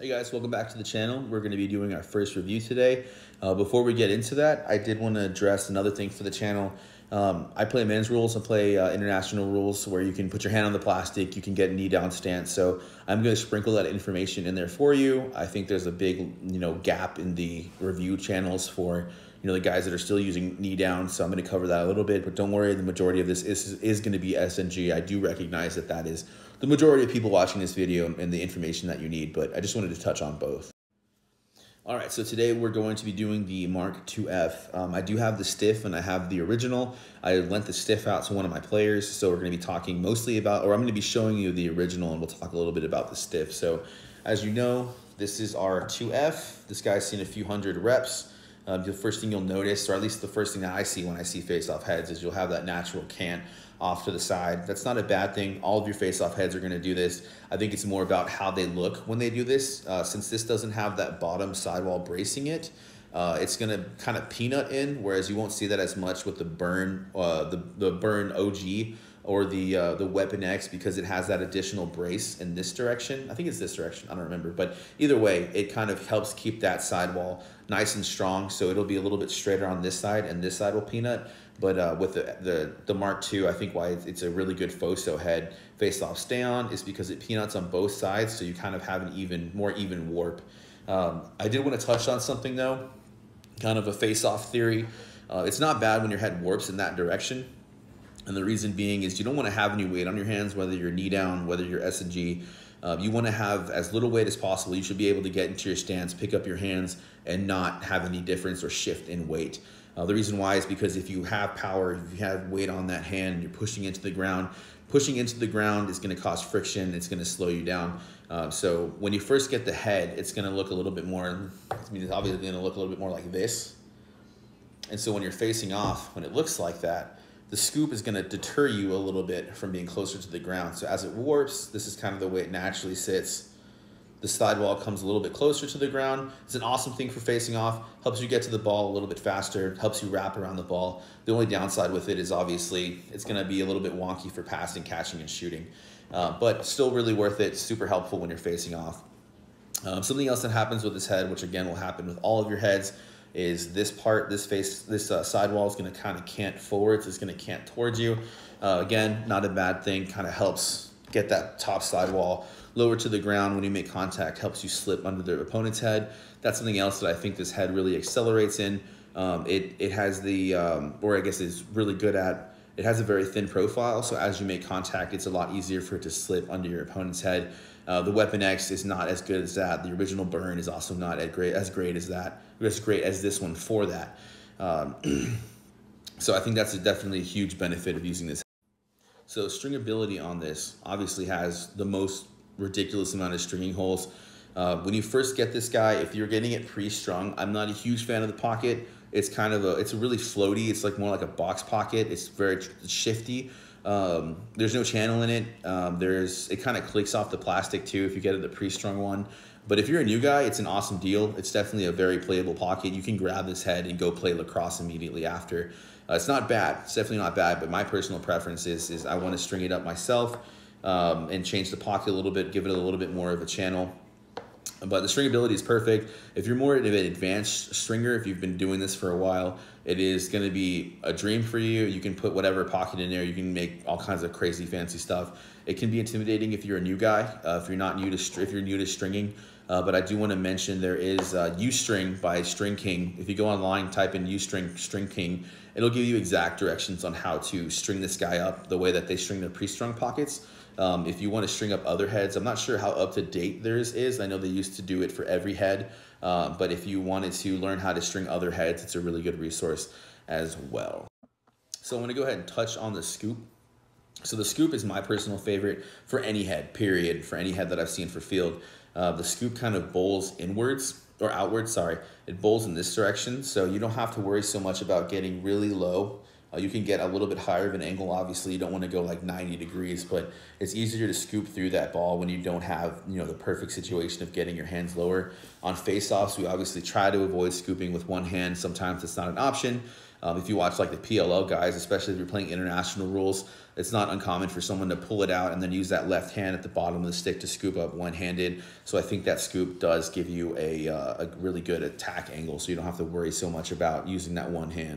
Hey guys, welcome back to the channel. We're going to be doing our first review today. Before we get into that, I did want to address another thing for the channel. I play men's rules, I play international rules where you can put your hand on the plastic, you can get a knee down stance. So I'm going to sprinkle that information in there for you. I think there's a big gap in the review channels for the guys that are still using knee down. So I'm going to cover that a little bit, but don't worry, the majority of this is going to be SNG. I do recognize that that is the majority of people watching this video and the information that you need, but I just wanted to touch on both. All right, so today we're going to be doing the Mark IIF. I do have the stiff and I have the original. I lent the stiff out to one of my players, so we're going to be talking mostly about, or I'm going to be showing you the original and we'll talk a little bit about the stiff. So as you know, this is our 2F. This guy's seen a few hundred reps. The first thing you'll notice, or at least the first thing that I see when I see face-off heads, is you'll have that natural cant off to the side. That's not a bad thing. All of your face-off heads are going to do this. I think it's more about how they look when they do this. Since this doesn't have that bottom sidewall bracing it, it's going to kind of peanut in, whereas you won't see that as much with the Burn, the Burn OG or the Weapon X, because it has that additional brace in this direction. I think it's this direction, I don't remember, but either way, it kind of helps keep that sidewall nice and strong, so it'll be a little bit straighter on this side and this side will peanut. But with the Mark II, I think why it's a really good FOSO head face-off stay-on is because it peanuts on both sides, so you kind of have an more even warp. I did want to touch on something though, kind of a face-off theory. It's not bad when your head warps in that direction. And the reason being is you don't want to have any weight on your hands, whether you're knee down, whether you're SNG. You want to have as little weight as possible. You should be able to get into your stance, pick up your hands, and not have any difference or shift in weight. The reason why is because if you have power, if you have weight on that hand, and you're pushing into the ground is going to cause friction. It's going to slow you down. So when you first get the head, it's going to look a little bit more, it's obviously going to look a little bit more like this. And so when you're facing off, when it looks like that, the scoop is going to deter you a little bit from being closer to the ground. So as it warps, this is kind of the way it naturally sits. The sidewall comes a little bit closer to the ground. It's an awesome thing for facing off. Helps you get to the ball a little bit faster. Helps you wrap around the ball. The only downside with it is obviously it's going to be a little bit wonky for passing, catching, and shooting. But still really worth it. Super helpful when you're facing off. Something else that happens with this head, which again will happen with all of your heads, is this part, this sidewall is going to kind of cant forwards. It's going to cant towards you. Again, not a bad thing. Kind of helps get that top sidewall lower to the ground when you make contact. Helps you slip under the opponent's head. That's something else that I think this head really accelerates in. It has the, or I guess is really good at, it has a very thin profile. So as you make contact, it's a lot easier for it to slip under your opponent's head. The Weapon X is not as good as that. The original Burn is also not as great as that. As great as this one for that. So I think that's definitely a huge benefit of using this. So stringability on this obviously has the most ridiculous amount of stringing holes. When you first get this guy, if you're getting it pre-strung, I'm not a huge fan of the pocket. It's kind of it's really floaty. It's like more like a box pocket. It's very shifty. There's no channel in it. It kind of clicks off the plastic too if you get the pre-strung one. But if you're a new guy, it's an awesome deal. It's definitely a very playable pocket. You can grab this head and go play lacrosse immediately after. It's not bad. It's definitely not bad, but my personal preference is I want to string it up myself and change the pocket a little bit, give it a little bit more of a channel. But the stringability is perfect. If you're more of an advanced stringer, if you've been doing this for a while, it is going to be a dream for you. You can put whatever pocket in there. You can make all kinds of crazy fancy stuff. It can be intimidating if you're a new guy, if you're new to stringing. But I do want to mention there is Ustring by String King. If you go online, type in Ustring String King, it'll give you exact directions on how to string this guy up the way that they string their pre-strung pockets. If you want to string up other heads, I'm not sure how up to date theirs is. I know they used to do it for every head, but if you wanted to learn how to string other heads, it's a really good resource as well. So I'm going to go ahead and touch on the scoop. So the scoop is my personal favorite for any head, period, for any head that I've seen for field. The scoop kind of bowls inwards, or outwards, sorry. It bowls in this direction, so you don't have to worry so much about getting really low. You can get a little bit higher of an angle. Obviously, you don't want to go like 90 degrees, but it's easier to scoop through that ball when you don't have, the perfect situation of getting your hands lower. On face-offs, we obviously try to avoid scooping with one hand. Sometimes it's not an option. If you watch like the PLL guys, especially if you're playing international rules, it's not uncommon for someone to pull it out and then use that left hand at the bottom of the stick to scoop up one-handed. So I think that scoop does give you a really good attack angle, so you don't have to worry so much about using that one hand.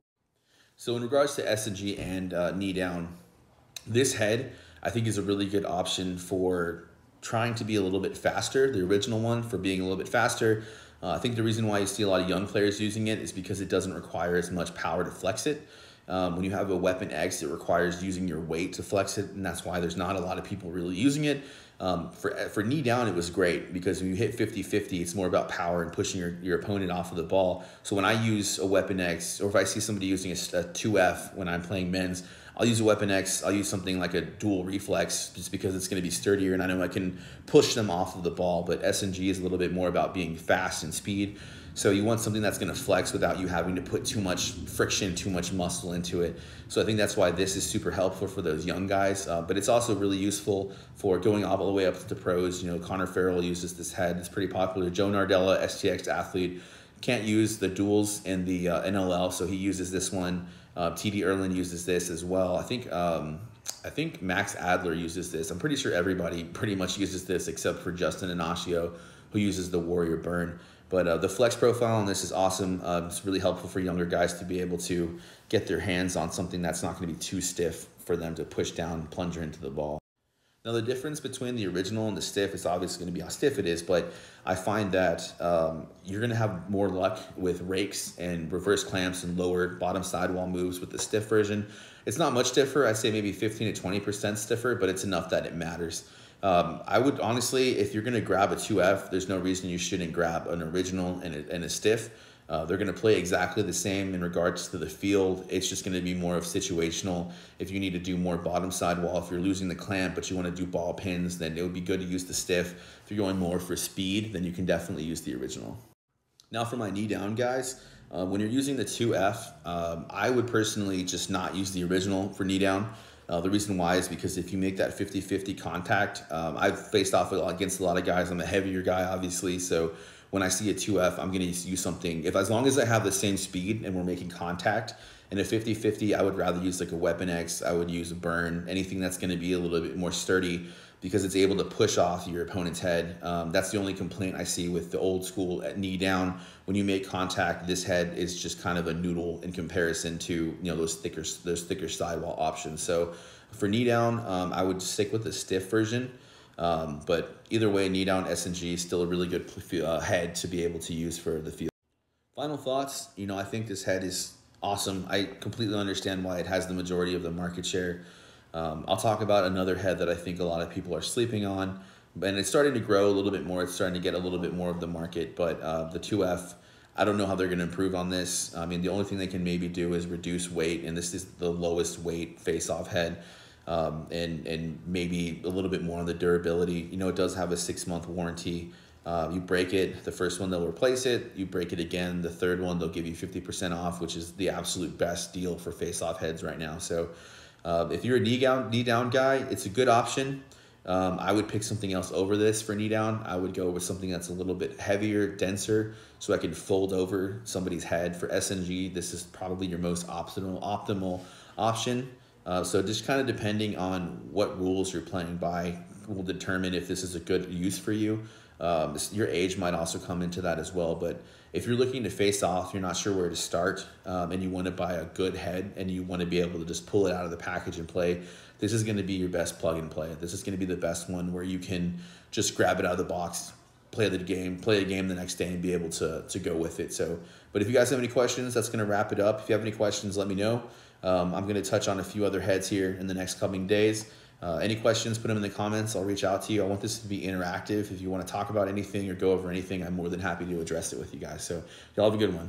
So in regards to S&G and knee down, this head I think is a really good option for trying to be a little bit faster. The original one for being a little bit faster. I think the reason why you see a lot of young players using it is because it doesn't require as much power to flex it. When you have a weapon X, it requires using your weight to flex it, and that's why there's not a lot of people really using it. For knee down, it was great because when you hit 50-50, it's more about power and pushing your opponent off of the ball. So when I use a weapon X, or if I see somebody using a 2F when I'm playing men's, I'll use a weapon X, I'll use something like a dual reflex just because it's going to be sturdier and I know I can push them off of the ball. But S&G is a little bit more about being fast and speed. So you want something that's going to flex without you having to put too much friction, too much muscle into it. So I think that's why this is super helpful for those young guys. But it's also really useful for going all the way up to the pros. You know, Connor Farrell uses this head. It's pretty popular. Joe Nardella, STX athlete, can't use the duals in the NLL, so he uses this one. TD Erlin uses this as well. I think Max Adler uses this. I'm pretty sure everybody pretty much uses this except for Justin Inacio, who uses the Warrior Burn. But the flex profile on this is awesome. It's really helpful for younger guys to be able to get their hands on something that's not going to be too stiff for them to push down, plunger into the ball. Now the difference between the original and the stiff is obviously going to be how stiff it is, but I find that you're going to have more luck with rakes and reverse clamps and lower bottom sidewall moves with the stiff version. It's not much stiffer. I'd say maybe 15 to 20% stiffer, but it's enough that it matters. I would honestly, if you're going to grab a 2F, there's no reason you shouldn't grab an original and a stiff. They're going to play exactly the same in regards to the field. It's just going to be more of situational. If you need to do more bottom sidewall, if you're losing the clamp but you want to do ball pins, then it would be good to use the stiff. If you're going more for speed, then you can definitely use the original. Now for my knee down guys, when you're using the 2F, I would personally just not use the original for knee down. The reason why is because if you make that 50-50 contact, I've faced off against a lot of guys. I'm a heavier guy, obviously, so when I see a 2F, I'm going to use something. As long as I have the same speed and we're making contact, in a 50-50, I would rather use like a weapon X. I would use a burn, anything that's going to be a little bit more sturdy because it's able to push off your opponent's head. That's the only complaint I see with the old school knee down. When you make contact, this head is just kind of a noodle in comparison to those thicker sidewall options. So for knee down, I would stick with the stiff version. But either way, knee down S&G is still a really good head to be able to use for the field. Final thoughts, I think this head is awesome. I completely understand why it has the majority of the market share. I'll talk about another head that I think a lot of people are sleeping on, and it's starting to grow a little bit more. It's starting to get a little bit more of the market, but the 2F, I don't know how they're going to improve on this. I mean, the only thing they can maybe do is reduce weight, and this is the lowest weight face-off head. And maybe a little bit more on the durability. It does have a 6-month warranty. You break it, the first one they'll replace it. You break it again, the third one they'll give you 50% off, which is the absolute best deal for face-off heads right now. So if you're a knee down guy, it's a good option. I would pick something else over this for knee down. I would go with something that's a little bit heavier, denser, so I can fold over somebody's head. For S&G, this is probably your most optimal option. So just kind of depending on what rules you're playing by will determine if this is a good use for you. Your age might also come into that as well. But if you're looking to face off, you're not sure where to start, and you want to buy a good head and you want to be able to just pull it out of the package and play, this is going to be your best plug and play. This is going to be the best one where you can just grab it out of the box, play a game the next day and be able to go with it. So, but if you guys have any questions, that's going to wrap it up. If you have any questions, let me know. I'm going to touch on a few other heads here in the next coming days. Any questions, put them in the comments. I'll reach out to you. I want this to be interactive. If you want to talk about anything or go over anything, I'm more than happy to address it with you guys. So y'all have a good one.